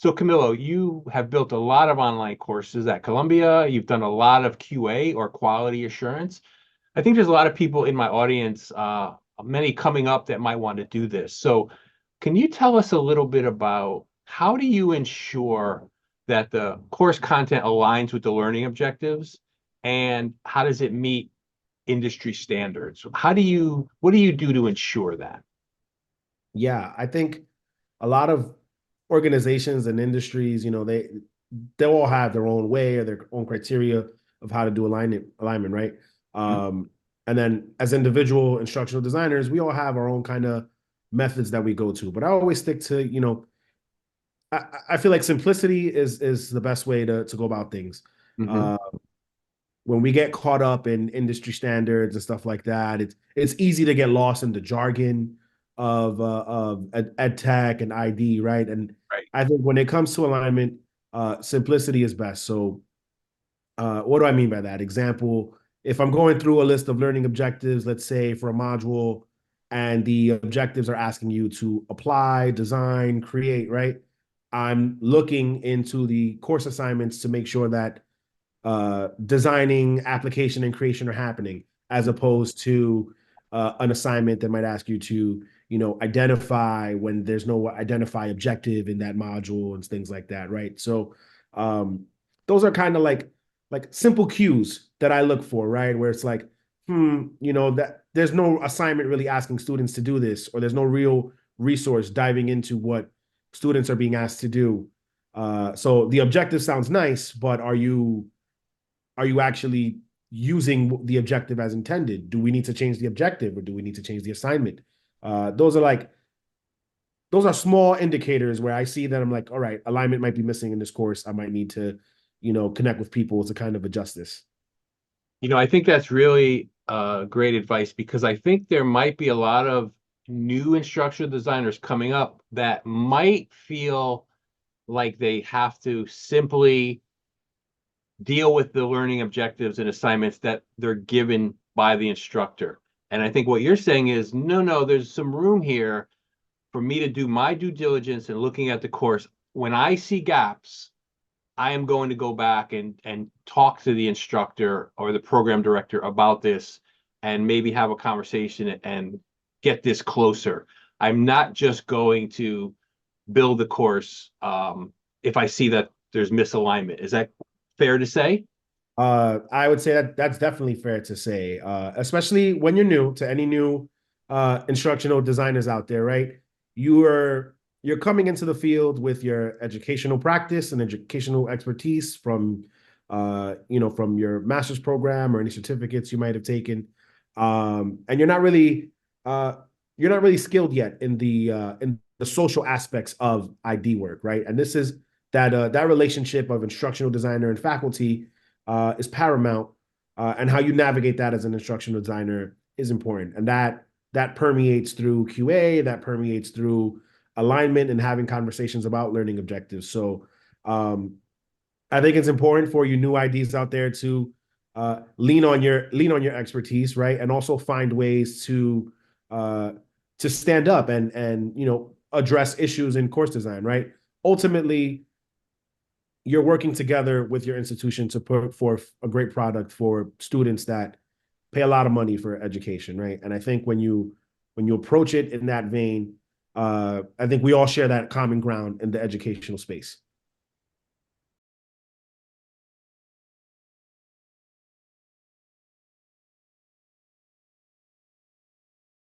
So Camilo, you have built a lot of online courses at Columbia. You've done a lot of QA or quality assurance. I think there's a lot of people in my audience, many coming up that might want to do this. So can you tell us a little bit about how do you ensure that the course content aligns with the learning objectives and how does it meet industry standards? What do you do to ensure that? Yeah, I think a lot of organizations and industries, they all have their own way or their own criteria of how to do alignment, right? Mhm. Um, and then as individual instructional designers, we all have our own kind of methods that we go to. But I always stick to, I feel like simplicity is the best way to go about things. Mhm. Uh, when we get caught up in industry standards and stuff like that, it's easy to get lost in the jargon of ed tech and ID, right? And Right. I think when it comes to alignment, simplicity is best. So, what do I mean by that? Example: if I'm going through a list of learning objectives, let's say for a module, and the objectives are asking you to apply, design, create, right? I'm looking into the course assignments to make sure that designing, application, and creation are happening, as opposed to an assignment that might ask you to, identify when there's no identify objective in that module and things like that, right? So those are kind of like simple cues that I look for, right? Where it's like, that there's no assignment really asking students to do this, or there's no real resource diving into what students are being asked to do. So the objective sounds nice, but are you actually using the objective as intended? Do we need to change the objective, or do we need to change the assignment? Those are small indicators where I see that I'm like, all right, alignment might be missing in this course. I might need to, connect with people to kind of adjust this. I think that's really great advice because I think there might be a lot of new instructional designers coming up that might feel like they have to simply deal with the learning objectives and assignments that they're given by the instructor. And I think what you're saying is, no, no, there's some room here for me to do my due diligence and looking at the course. When I see gaps, I am going to go back and talk to the instructor or the program director about this and maybe have a conversation and get this closer. I'm not just going to build the course if I see that there's misalignment. Is that fair to say? I would say that that's definitely fair to say, especially when you're new to any new instructional designers out there, right? You're coming into the field with your educational practice and educational expertise from your master's program or any certificates you might have taken, and uh, you're not really skilled yet in the social aspects of ID work, right? And this is that relationship of instructional designer and faculty is paramount, and how you navigate that as an instructional designer is important, and that permeates through QA, that permeates through alignment and having conversations about learning objectives. So I think it's important for you new IDs out there to lean on your expertise, right, and also find ways uh, to stand up and address issues in course design, right? Ultimately, you're working together with your institution to put forth a great product for students that pay a lot of money for education, right? And I think when you approach it in that vein, I think we all share that common ground in the educational space.